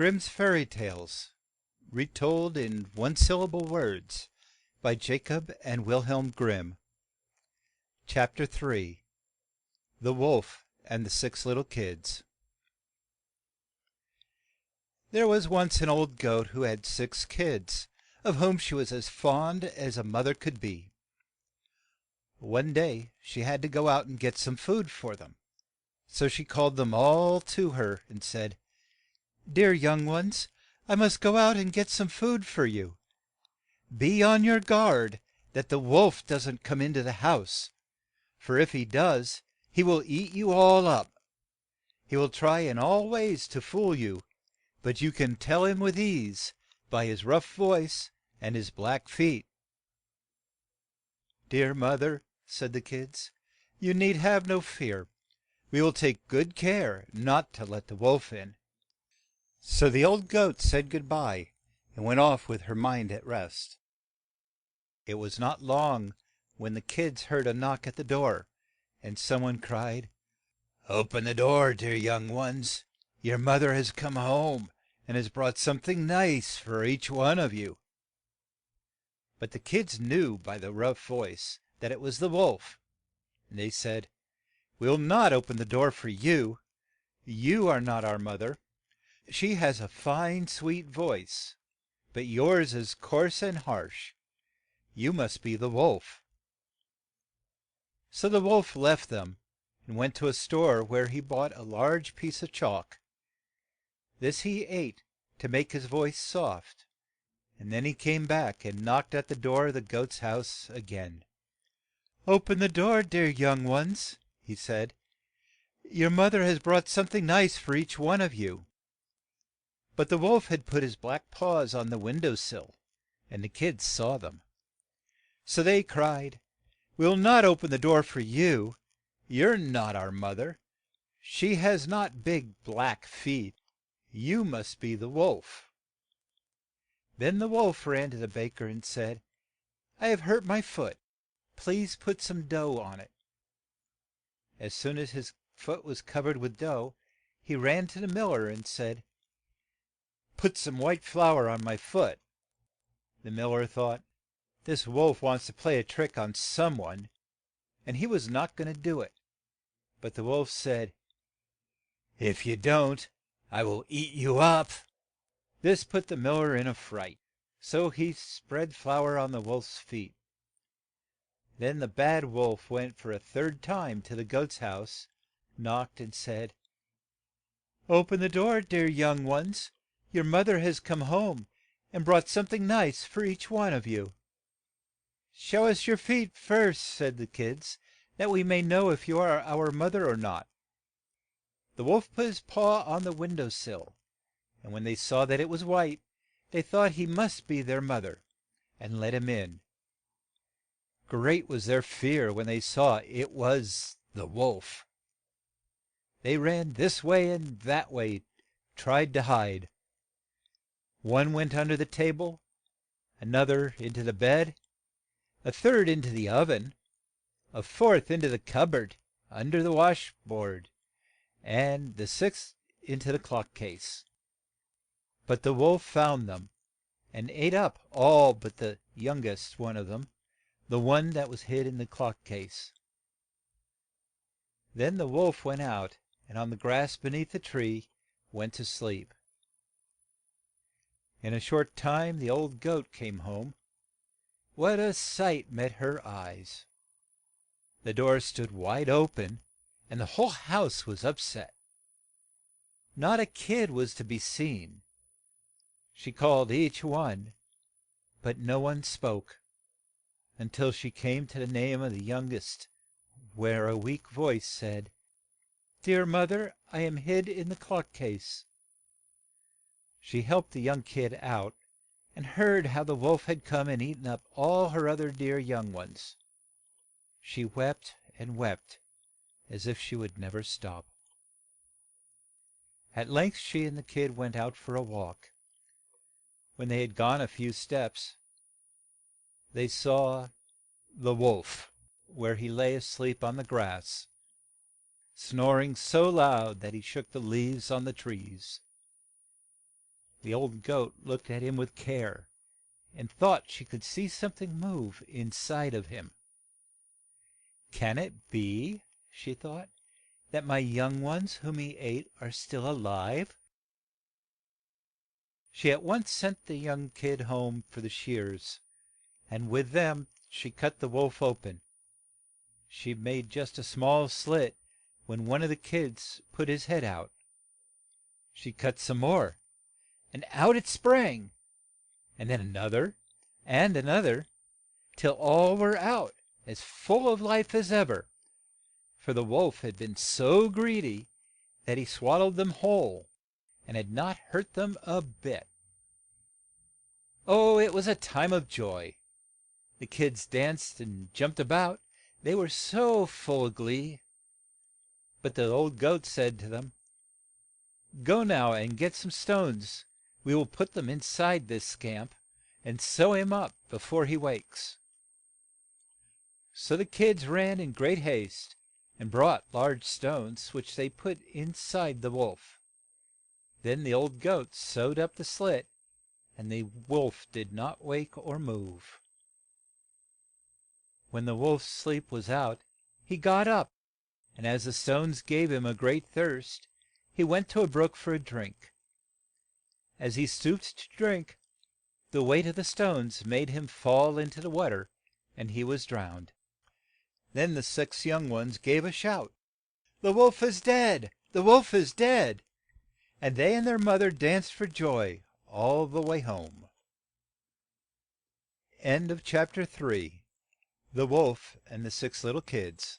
Grimm's Fairy Tales, retold in one-syllable words, by Jacob and Wilhelm Grimm. Chapter 3. The Wolf and the Six Little Kids. There was once an old goat who had 6 kids, of whom she was as fond as a mother could be. One day she had to go out and get some food for them, so she called them all to her and said, "Dear young ones, I must go out and get some food for you. Be on your guard that the wolf doesn't come into the house, for if he does, he will eat you all up. He will try in all ways to fool you, but you can tell him with ease by his rough voice and his black feet." "Dear mother," said the kids, "you need have no fear. We will take good care not to let the wolf in." So the old goat said good bye and went off with her mind at rest. It was not long when the kids heard a knock at the door, and some one cried, "Open the door, dear young ones. Your moth er has come home and has brought some thing nice for each one of you." But the kids knew by the rough voice that it was the wolf, and they said, "We'll not open the door for you. You are not our moth er. She has a fine, sweet voice, but yours is coarse and harsh. You must be the wolf." So the wolf left them and went to a store where he bought a large piece of chalk. This he ate to make his voice soft, and then he came back and knocked at the door of the goat's house a gain. "Open the door, dear young ones," he said. "Your moth er has brought some thing nice for each one of you." But the wolf had put his black paws on the window sill, and the kids saw them. So they cried, "We'll not open the door for you. You're not our moth er. She has not big black feet. You must be the wolf." Then the wolf ran to the ba ker and said, "I have hurt my foot. Please put some dough on it." As soon as his foot was cov ered with dough, he ran to the mil ler and said, "Put some white flour on my foot." The mil ler thought, "This wolf wants to play a trick on some one," and he was not go ing to do it. But the wolf said, "If you don't, I will eat you up." This put the mil ler in a fright, so he spread flour on the wolf's feet. Then the bad wolf went for a third time to the goat's house, knocked, and said, "Open the door, dear young ones. Your moth er has come home and brought some thing nice for each one of you." "Show us your feet first," said the kids, "that we may know if you are our moth er or not." The wolf put his paw on the window sill, and when they saw that it was white, they thought he must be their moth er, and let him in. Great was their fear when they saw it was the wolf. They ran this way and that way, tried to hide. One went un der the ta ble, an oth er in to the bed, a third in to the oven, a fourth in to the cup board un der the wash board, and the sixth in to the clock case. But the wolf found them, and ate up all but the young est one of them, the one that was hid in the clock case. Then the wolf went out, and on the grass be neath the tree went to sleep. In a short time the old goat came home. What a sight met her eyes! The door stood wide o pen, and the whole house was up set. Not a kid was to be seen. She called each one, but no one spoke, un til she came to the name of the young est, where a weak voice said, "Dear moth er, I am hid in the clock case." She helped the young kid out, and heard how the wolf had come and eat en up all her oth er dear young ones. She wept and wept as if she would nev er stop. At length she and the kid went out for a walk. When they had gone a few steps, they saw the wolf where he lay a sleep on the grass, snor ing so loud that he shook the leaves on the trees. The old goat looked at him with care, and thought she could see some thing move in side of him. "Can it be," she thought, "that my young ones whom he ate are still a live?" She at once sent the young kid home for the shears, and with them she cut the wolf o pen. She made just a small slit, when one of the kids put his head out. She cut some more, and out it sprang, and then an oth er and an oth er, till all were out as full of life as ev er, for the wolf had been so greedy that he swal lowed them whole, and had not hurt them a bit. Oh, it was a time of joy! The kids danced and jumped a bout, they were so full of glee. But the old goat said to them, "Go now and get some stones. We will put them in side this scamp, and sew him up be fore he wakes." So the kids ran in great haste, and brought large stones, which they put in side the wolf. Then the old goat sewed up the slit, and the wolf did not wake or move. When the wolf's sleep was out, he got up, and as the stones gave him a great thirst, he went to a brook for a drink. As he stooped to drink, the weight of the stones made him fall in to the wa ter, and he was drowned. Then the 6 young ones gave a shout, "The wolf is dead! The wolf is dead!" And they and their moth er danced for joy all the way home. Chapter 4. The Wolf and the 6 Little Kids.